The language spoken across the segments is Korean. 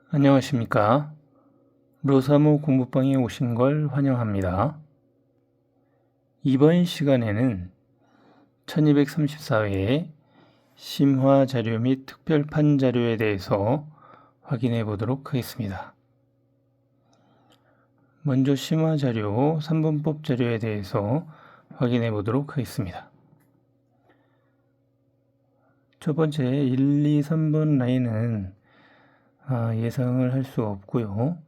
안녕하십니까. 로사무 공부방에 오신 걸 환영합니다. 이번 시간에는 1234회의 심화 자료 및 특별판 자료에 대해서 확인해 보도록 하겠습니다. 먼저 심화 자료 3분법 자료에 대해서 확인해 보도록 하겠습니다. 첫 번째 1, 2, 3번 라인은 예상을 할 수 없고요.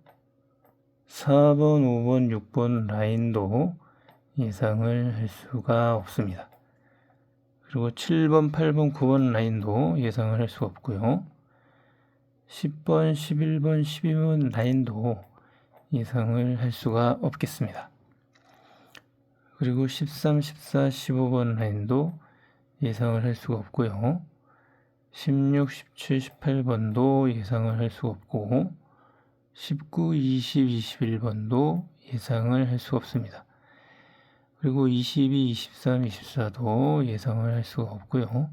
4번, 5번, 6번 라인도 예상을 할 수가 없습니다. 그리고 7번, 8번, 9번 라인도 예상을 할 수 없고요. 10번, 11번, 12번 라인도 예상을 할 수가 없겠습니다. 그리고 13, 14, 15번 라인도 예상을 할 수가 없고요. 16, 17, 18번도 예상을 할 수가 없고 19, 20, 21번도 예상을 할 수가 없습니다. 그리고 22, 23, 24도 예상을 할 수가 없고요.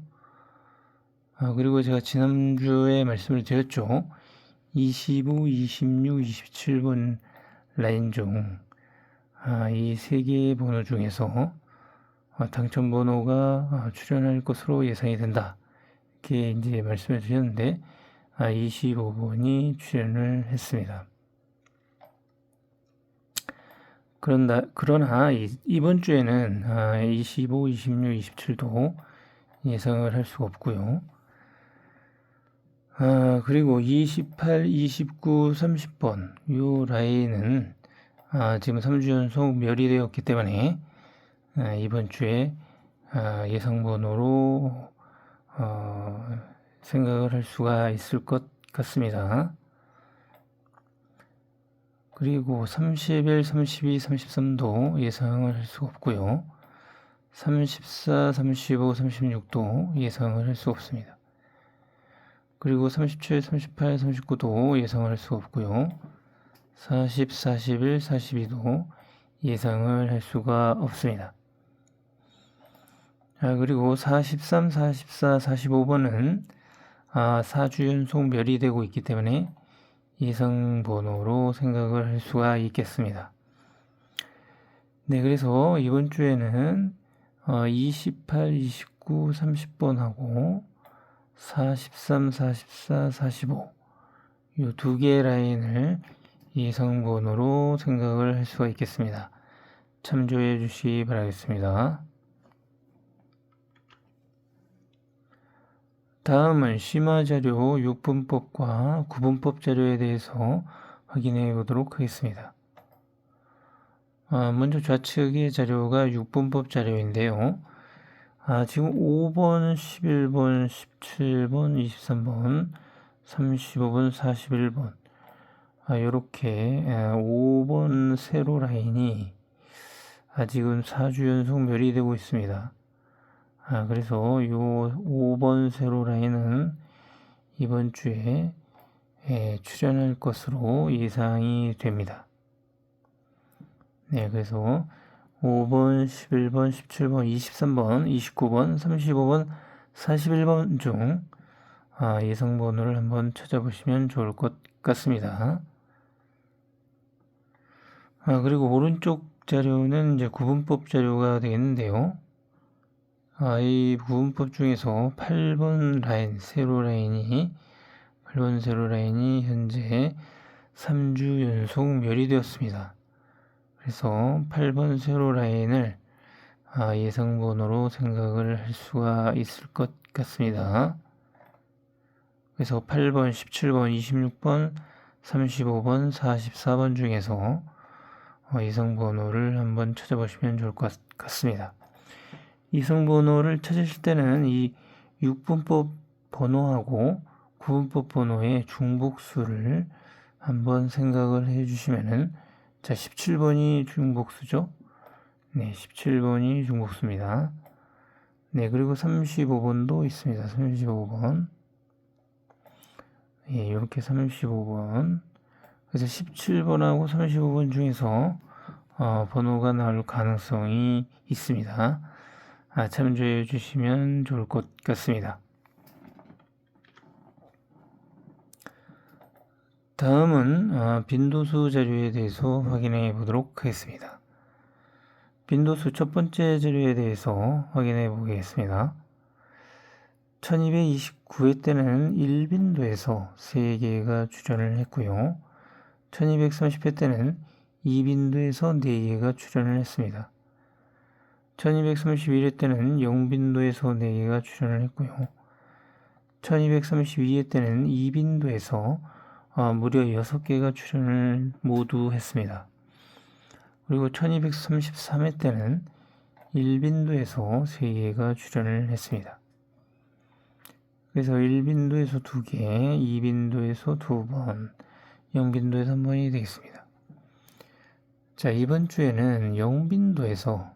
그리고 제가 지난주에 말씀을 드렸죠. 25, 26, 27번 라인 중 이 세 개의 번호 중에서 당첨 번호가 출현할 것으로 예상이 된다. 이렇게 이제 말씀을 드렸는데 25번이 출현을 했습니다. 그러나 이번 주에는 25, 26, 27도 예상을 할 수가 없고요. 그리고 28, 29, 30번 이 라인은 지금 3주 연속 멸이 되었기 때문에 이번 주에 예상번호로 생각을 할 수가 있을 것 같습니다. 그리고 31, 32, 33도 예상을 할 수가 없고요. 34, 35, 36도 예상을 할 수가 없습니다. 그리고 37, 38, 39도 예상을 할 수가 없고요. 40, 41, 42도 예상을 할 수가 없습니다. 그리고 43, 44, 45번은 4주 연속 멸이 되고 있기 때문에 예상 번호로 생각을 할 수가 있겠습니다. 네, 그래서 이번 주에는 28, 29, 30번하고 43, 44, 45 이 두 개의 라인을 예상 번호로 생각을 할 수가 있겠습니다. 참조해 주시기 바라겠습니다. 다음은 심화 자료 6분법과 9분법 자료에 대해서 확인해 보도록 하겠습니다. 먼저 좌측의 자료가 6분법 자료인데요. 지금 5번, 11번, 17번, 23번, 35번, 41번 이렇게 5번 세로 라인이 아직은 4주 연속 멸이 되고 있습니다. 그래서 이 5번 세로 라인은 이번 주에 출현할 것으로 예상이 됩니다. 네, 그래서 5번, 11번, 17번, 23번, 29번, 35번, 41번 중 예상 번호를 한번 찾아보시면 좋을 것 같습니다. 그리고 오른쪽 자료는 이제 구분법 자료가 되겠는데요. 이 구분법 중에서 8번 라인, 세로 라인이 8번 세로 라인이 현재 3주 연속 멸이 되었습니다. 그래서 8번 세로 라인을 예상 번호로 생각을 할 수가 있을 것 같습니다. 그래서 8번, 17번, 26번, 35번, 44번 중에서 예상 번호를 한번 찾아보시면 좋을 것 같습니다. 예상 번호를 찾으실 때는 이 6분법 번호하고 9분법 번호의 중복수를 한번 생각을 해 주시면은 17번이 중복수죠. 네, 17번이 중복수입니다. 네, 그리고 35번도 있습니다. 35번. 예, 이렇게 35번. 그래서 17번하고 35번 중에서 번호가 나올 가능성이 있습니다. 참조해 주시면 좋을 것 같습니다. 다음은 빈도수 자료에 대해서 확인해 보도록 하겠습니다. 빈도수 첫 번째 자료에 대해서 확인해 보겠습니다. 1229회 때는 1빈도에서 3개가 출현을 했고요. 1230회 때는 2빈도에서 4개가 출현을 했습니다. 1231회 때는 0빈도에서 4개가 출현을 했고요. 1232회 때는 2빈도에서 무려 6개가 출현을 모두 했습니다. 그리고 1233회 때는 1빈도에서 3개가 출현을 했습니다. 그래서 1빈도에서 2개, 2빈도에서 2번, 0빈도에서 1번이 되겠습니다. 자, 이번 주에는 0빈도에서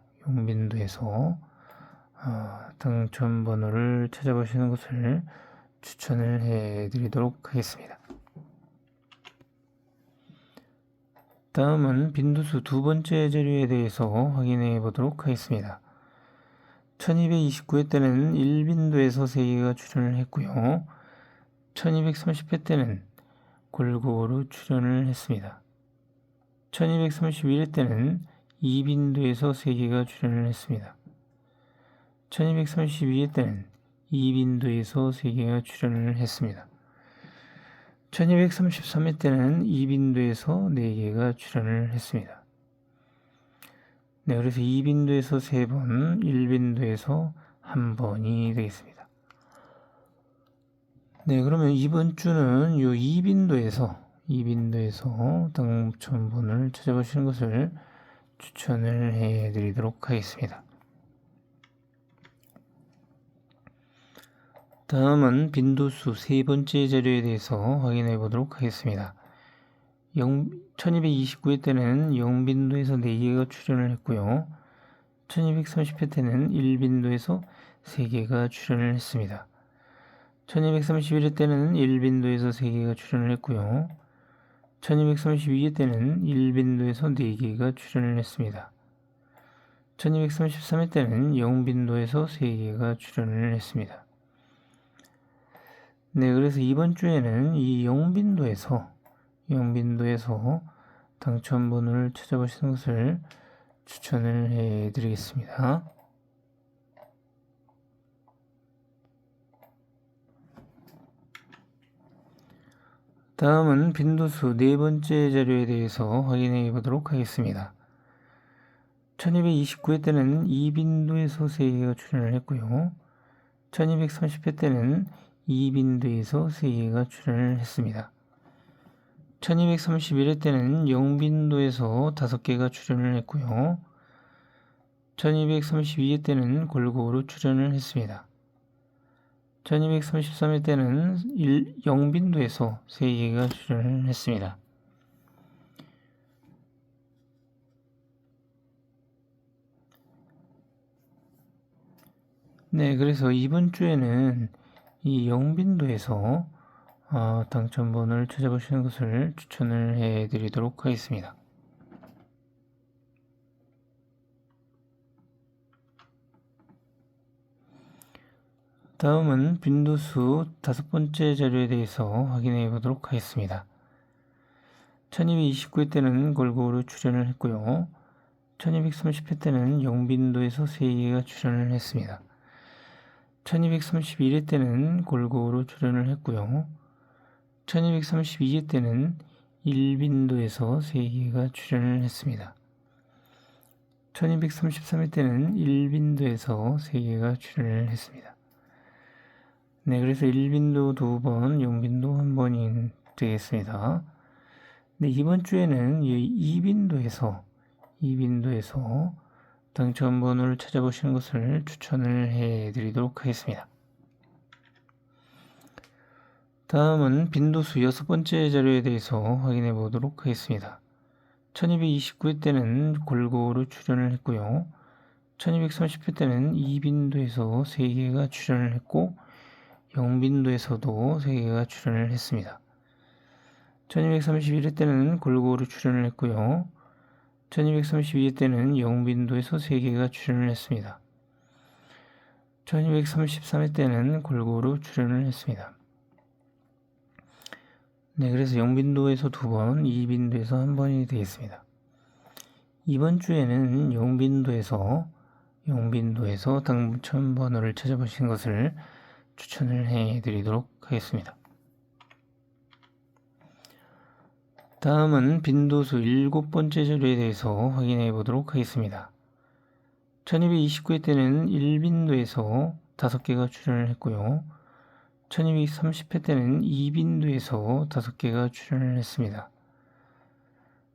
당첨 번호를 찾아보시는 것을 추천을 해드리도록 하겠습니다. 다음은 빈도수 두 번째 자료에 대해서 확인해 보도록 하겠습니다. 1229회 때는 1빈도에서 3개가 출현을 했고요. 1230회 때는 골고루 출현을 했습니다. 1231회 때는 2빈도에서 3개가 출현을 했습니다. 1232회 때는 2빈도에서 3개가 출현을 했습니다. 1233회 때는 2빈도에서 4개가 출현을 했습니다. 네, 그래서 2빈도에서 3번, 1빈도에서 1번이 되겠습니다. 네, 그러면 이번 주는 이 2빈도에서 당첨번호를 찾아보시는 것을 추천을 해드리도록 하겠습니다. 다음은 빈도수 세 번째 자료에 대해서 확인해 보도록 하겠습니다. 1229회 때는 0빈도에서 4개가 출현을 했고요. 1230회 때는 1빈도에서 3개가 출현을 했습니다. 1231회 때는 1빈도에서 3개가 출현을 했고요. 1232회 때는 1빈도에서 4개가 출현을 했습니다. 1233회 때는 0빈도에서 3개가 출현을 했습니다. 네, 그래서 이번 주에는 이 0빈도에서 당첨 번호를 찾아보시는 것을 추천을 해드리겠습니다. 다음은 빈도수 네 번째 자료에 대해서 확인해 보도록 하겠습니다. 1229회 때는 2빈도에서 3개가 출현을 했고요. 1230회 때는 2빈도에서 3개가 출현을 했습니다. 1231회 때는 0빈도에서 5개가 출현을 했고요. 1232회 때는 골고루 출현을 했습니다. 1233회 때는 0빈도에서 3개가 출현을 했습니다. 네, 그래서 이번 주에는 이 0빈도에서 당첨 번호를 찾아보시는 것을 추천을 해드리도록 하겠습니다. 다음은 빈도수 다섯 번째 자료에 대해서 확인해 보도록 하겠습니다. 1229회 때는 골고루 출현을 했고요. 1230회 때는 0빈도에서 3개가 출현을 했습니다. 1231회 때는 골고루 출현을 했고요. 1232회 때는 1빈도에서 3개가 출현을 했습니다. 1233회 때는 1빈도에서 3개가 출현을 했습니다. 네, 그래서 1빈도 2번, 0빈도 1번이 되겠습니다. 네, 이번 주에는 2빈도에서 당첨 번호를 찾아보시는 것을 추천을 해드리도록 하겠습니다. 다음은 빈도수 여섯 번째 자료에 대해서 확인해 보도록 하겠습니다. 1229회 때는 골고루 출현을 했고요. 1230회 때는 2빈도에서 3개가 출현을 했고 0빈도에서도 3개가 출현을 했습니다. 1231회 때는 골고루 출현을 했고요. 1232회 때는 0빈도에서 3개가 출현을 했습니다. 1233회 때는 골고루 출현을 했습니다. 네, 그래서 0빈도에서 2번, 2빈도에서 1번이 되겠습니다. 이번 주에는 0빈도에서 당첨 번호를 찾아보시는 것을 추천을 해드리도록 하겠습니다. 다음은 빈도수 7번째 자료에 대해서 확인해 보도록 하겠습니다. 1229회 때는 1빈도에서 5개가 출연을 했고요. 1230회 때는 2빈도에서 5개가 출연을 했습니다.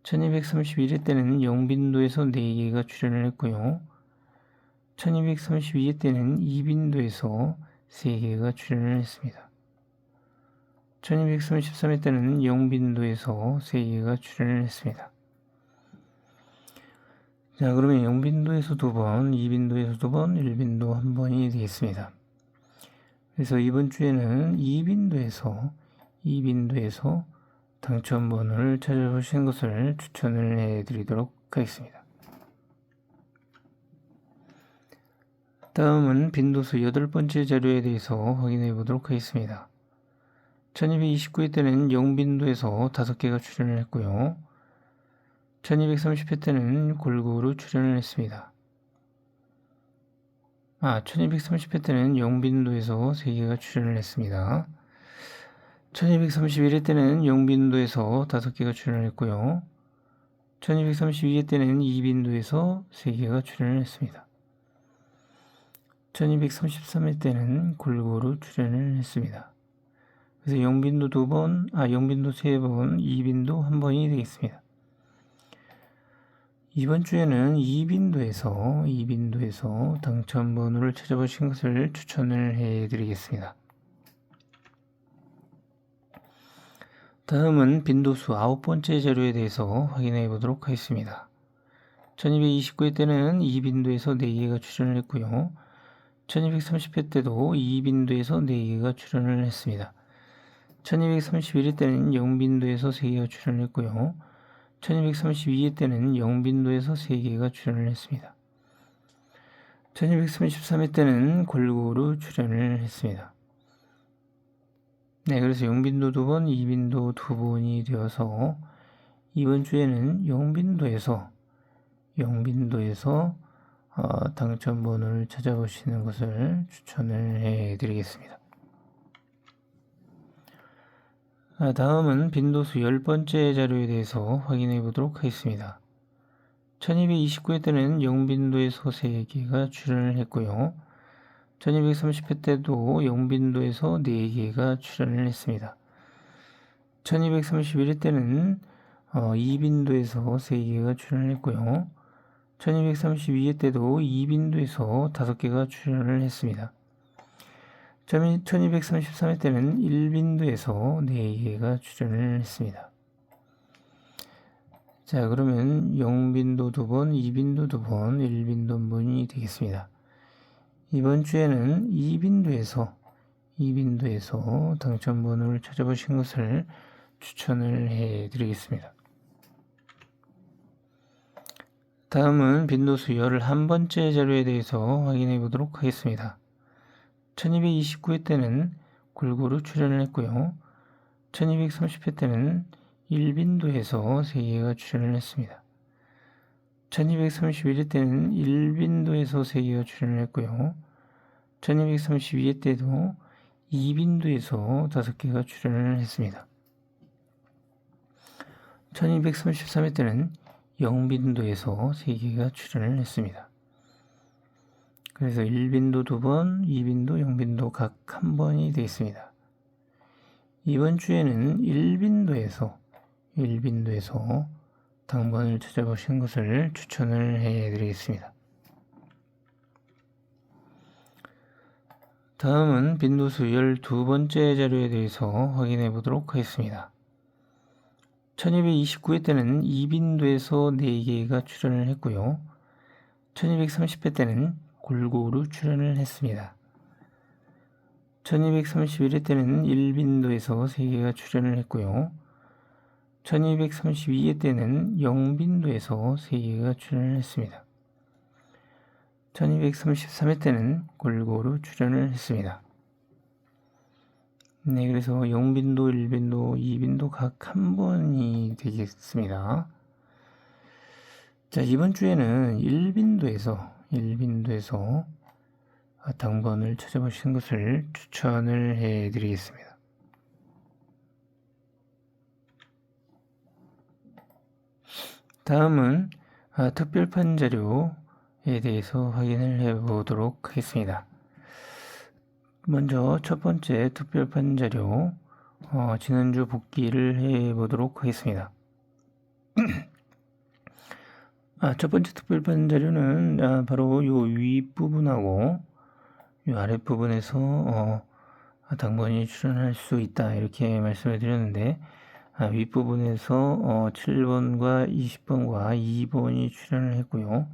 1231회 때는 0빈도에서 4개가 출연을 했고요. 1232회 때는 2빈도에서 3개가 출연을 했습니다. 1233회 때는 0빈도에서 3개가 출연을 했습니다. 자, 그러면 0빈도에서 2번, 2빈도에서 2번, 1빈도 1번이 되겠습니다. 그래서 이번 주에는 2빈도에서 당첨 번호를 찾아보시는 것을 추천을 해드리도록 하겠습니다. 다음은 빈도수 8번째 자료에 대해서 확인해 보도록 하겠습니다. 1229회 때는 0빈도에서 5개가 출연을 했고요. 1230회 때는 골고루 출연을 했습니다. 1230회 때는 0빈도에서 3개가 출연을 했습니다. 1231회 때는 0빈도에서 5개가 출연을 했고요. 1232회 때는 2빈도에서 3개가 출연을 했습니다. 1233회 때는 골고루 출연을 했습니다. 그래서 0빈도 2번, 0빈도 3번, 2빈도 1번이 되겠습니다. 이번 주에는 2빈도에서 당첨 번호를 찾아보신 것을 추천을 해드리겠습니다. 다음은 빈도수 9번째 자료에 대해서 확인해 보도록 하겠습니다. 1229회 때는 2빈도에서 4개가 출연을 했고요. 1230회 때도 2빈도에서 4개가 출연을 했습니다. 1231회 때는 0빈도에서 3개가 출연을 했고요. 1232회 때는 0빈도에서 3개가 출연을 했습니다. 1233회 때는 골고루 출연을 했습니다. 네, 그래서 0빈도 2번, 2빈도 2번이 되어서 이번 주에는 0빈도에서 당첨 번호를 찾아보시는 것을 추천을 해드리겠습니다. 다음은 빈도수 10번째 자료에 대해서 확인해 보도록 하겠습니다. 1229회 때는 0빈도에서 3개가 출연을 했고요. 1230회 때도 0빈도에서 4개가 출연을 했습니다. 1231회 때는 2빈도에서 3개가 출연을 했고요. 1232회 때도 2빈도에서 5개가 출연을 했습니다. 1233회 때는 1빈도에서 4개가 출연을 했습니다. 자, 그러면 0빈도 2번, 2빈도 2번, 1빈도 1번이 되겠습니다. 이번 주에는 2빈도에서 당첨 번호를 찾아보신 것을 추천을 해드리겠습니다. 다음은 빈도수 11번째 자료에 대해서 확인해 보도록 하겠습니다. 1229회 때는 골고루 출연을 했고요. 1230회 때는 1빈도에서 3개가 출연을 했습니다. 1231회 때는 1빈도에서 3개가 출연을 했고요. 1232회 때도 2빈도에서 5개가 출연을 했습니다. 1233회 때는 0빈도에서 3개가 출연을 했습니다. 그래서 1빈도 2번, 2빈도, 0빈도 각 1번이 되겠습니다. 이번 주에는 1빈도에서 당번을 찾아보시는 것을 추천을 해드리겠습니다. 다음은 빈도수 12번째 자료에 대해서 확인해 보도록 하겠습니다. 1229회 때는 2빈도에서 4개가 출연을 했고요. 1230회 때는 골고루 출연을 했습니다. 1231회 때는 1빈도에서 3개가 출연을 했고요. 1232회 때는 0빈도에서 3개가 출연을 했습니다. 1233회 때는 골고루 출연을 했습니다. 네, 그래서 0빈도, 1빈도, 2빈도 각 한 번이 되겠습니다. 자, 이번 주에는 1빈도에서 당번을 찾아보시는 것을 추천을 해 드리겠습니다. 다음은 특별판 자료에 대해서 확인을 해 보도록 하겠습니다. 먼저 첫 번째 특별판 자료 지난주 복기를 해 보도록 하겠습니다. 첫 번째 특별판 자료는 바로 요 윗부분하고 요 아랫부분에서 당번이 출현할 수 있다 이렇게 말씀을 드렸는데 윗부분에서 7번과 20번과 2번이 출현을 했고요.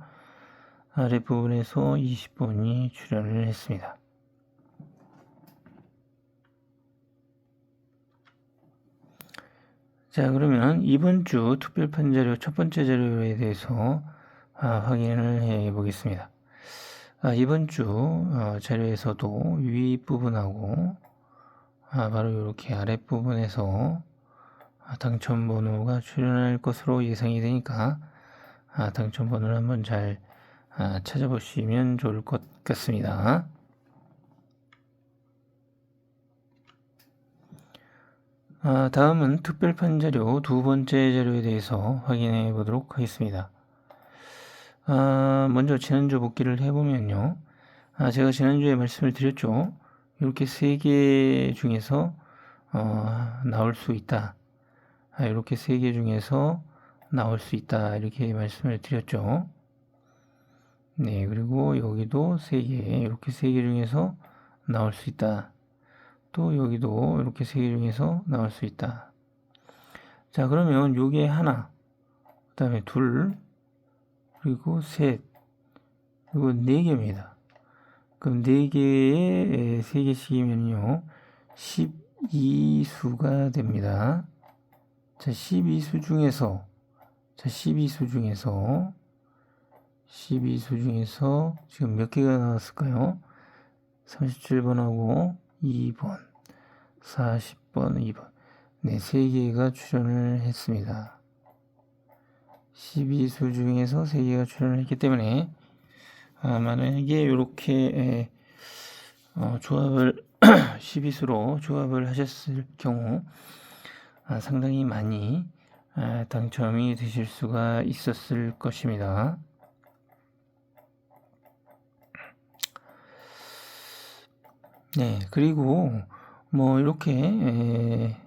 아랫부분에서 20번이 출현을 했습니다. 자, 그러면 이번 주 특별판 자료 첫 번째 자료에 대해서 확인을 해 보겠습니다. 이번 주 자료에서도 윗부분하고 바로 이렇게 아랫부분에서 당첨번호가 출현할 것으로 예상이 되니까 당첨번호를 한번 잘 찾아보시면 좋을 것 같습니다. 다음은 특별판 자료 두 번째 자료에 대해서 확인해 보도록 하겠습니다. 먼저 지난주 복기를 해보면요. 제가 지난주에 말씀을 드렸죠. 이렇게 세 개 중에서 나올 수 있다. 이렇게 세 개 중에서 나올 수 있다. 이렇게 말씀을 드렸죠. 네, 그리고 여기도 세 개, 이렇게 세 개 중에서 나올 수 있다. 또 여기도 이렇게 세 개 중에서 나올 수 있다. 자, 그러면 요게 하나, 그 다음에 둘, 그리고 셋, 그리고 네 개입니다. 그럼 네 개에 세 개씩이면요, 12수가 됩니다. 자, 12수 중에서 12수 중에서 지금 몇 개가 나왔을까요? 37번하고 2번, 40번, 2번. 네, 3개가 출연을 했습니다. 12수 중에서 3개가 출연을 했기 때문에 만약에 이렇게 조합을 12수로 조합을 하셨을 경우 상당히 많이 당첨이 되실 수가 있었을 것입니다. 네, 그리고 뭐 이렇게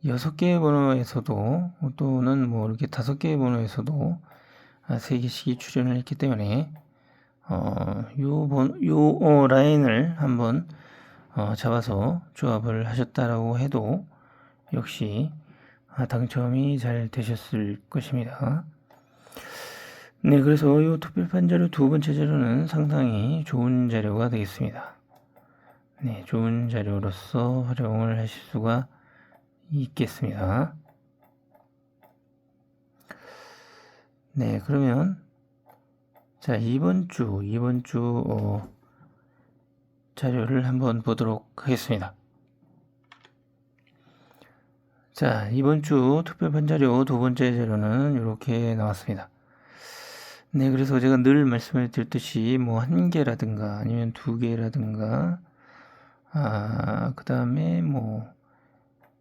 6개의 번호에서도 또는 뭐 이렇게 5개의 번호에서도 3개씩이 출연을 했기 때문에 요 라인을 한번 잡아서 조합을 하셨다라고 해도 역시 당첨이 잘 되셨을 것입니다. 네, 그래서 이 특별판 자료 두 번째 자료는 상당히 좋은 자료가 되겠습니다. 네, 좋은 자료로서 활용을 하실 수가 있겠습니다. 네, 그러면 자, 이번 주 자료를 한번 보도록 하겠습니다. 자, 이번 주 특별판 자료 두 번째 자료는 이렇게 나왔습니다. 네, 그래서 제가 늘 말씀을 드렸듯이 뭐 1개라든가 아니면 2개라든가 그 다음에 뭐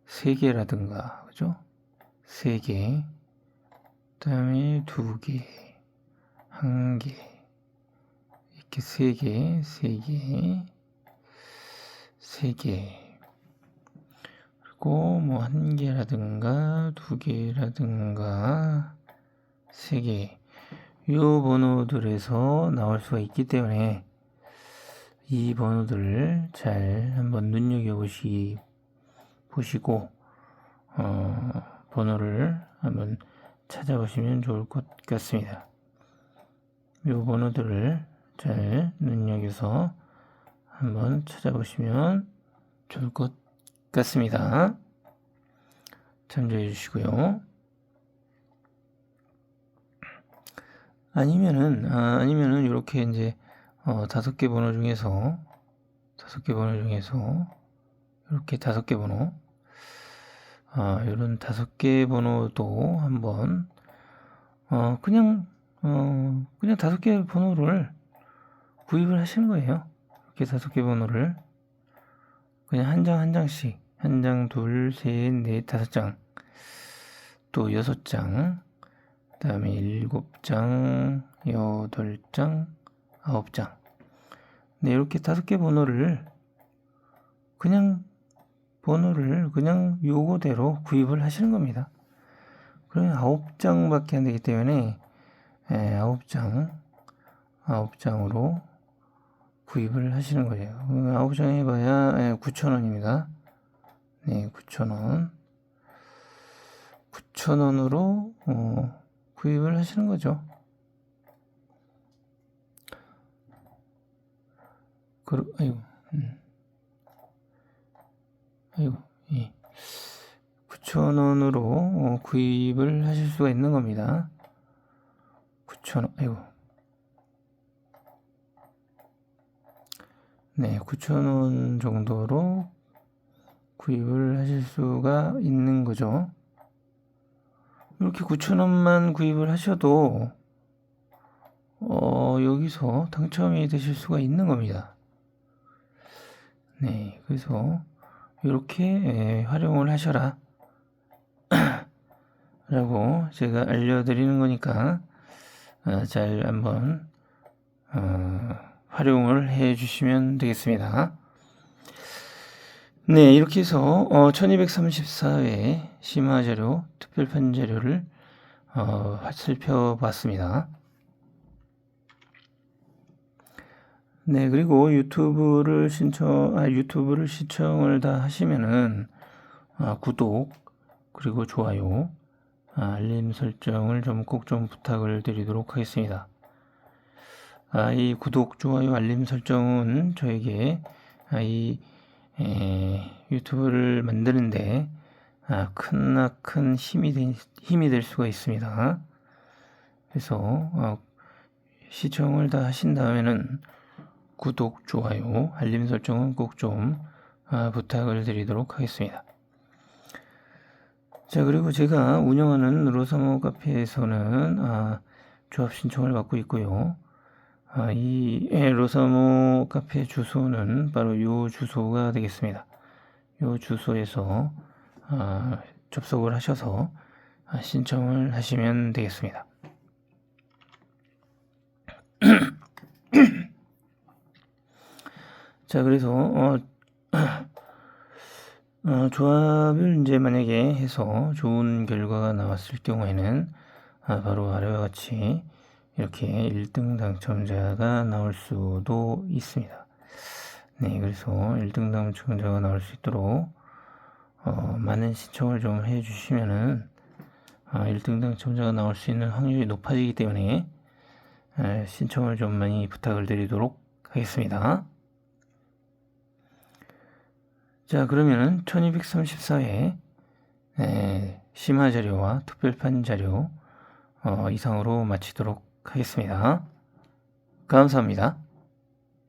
3개라든가 그죠? 3개, 그 다음에 2개, 1개, 이렇게 3개, 3개, 그리고 뭐 1개라든가 2개라든가 3개, 이 번호들에서 나올 수가 있기 때문에 이 번호들을 잘 한번 보시고 번호를 한번 찾아보시면 좋을 것 같습니다. 이 번호들을 잘 눈여겨서 한번 찾아보시면 좋을 것 같습니다. 참조해 주시고요. 아니면은 이렇게 이제 5개 번호 중에서 이렇게 5개 번호. 이런 5개 번호도 한번, 그냥 5개 번호를 구입을 하시는 거예요. 이렇게 5개 번호를 그냥 한 장 한 장씩, 한 장, 둘, 셋, 넷, 5장, 또 6장, 그 다음에 7장, 8장, 9장. 네, 이렇게 5개 번호를 그냥 요거대로 구입을 하시는 겁니다. 그러면 9장밖에 안 되기 때문에 9장으로 구입을 하시는 거예요. 9장 해봐야 9,000원입니다. 네, 9,000원. 9,000원으로 구입을 하시는 거죠. 예. 9,000원으로 구입을 하실 수가 있는 겁니다. 9,000원, 네, 9,000원 정도로 구입을 하실 수가 있는 거죠. 이렇게 9,000원만 구입을 하셔도 여기서 당첨이 되실 수가 있는 겁니다. 네, 그래서 이렇게 활용을 하셔라 라고 제가 알려드리는 거니까 잘 한번 활용을 해 주시면 되겠습니다. 네, 이렇게 해서 1234회 심화자료, 특별판 자료를 살펴봤습니다. 네, 그리고 유튜브를 시청을 다 하시면은 구독 그리고 좋아요, 알림 설정을 꼭 좀 부탁을 드리도록 하겠습니다. 이 구독, 좋아요, 알림 설정은 저에게 이 유튜브를 만드는데 큰 힘이 될 수가 있습니다. 그래서 시청을 다 하신 다음에는 구독, 좋아요, 알림 설정은 꼭 좀 부탁을 드리도록 하겠습니다. 자, 그리고 제가 운영하는 로사모 카페에서는 조합 신청을 받고 있고요. 이 로사모 카페 주소는 바로 요 주소가 되겠습니다. 요 주소에서 접속을 하셔서 신청을 하시면 되겠습니다. 자, 그래서 조합을 이제 만약에 해서 좋은 결과가 나왔을 경우에는 바로 아래와 같이 이렇게 1등 당첨자가 나올 수도 있습니다. 네, 그래서 1등 당첨자가 나올 수 있도록 많은 신청을 좀 해주시면은 1등 당첨자가 나올 수 있는 확률이 높아지기 때문에 신청을 좀 많이 부탁을 드리도록 하겠습니다. 자, 그러면은 1234회 심화 자료와 특별판 자료 이상으로 마치도록 하겠습니다. 감사합니다.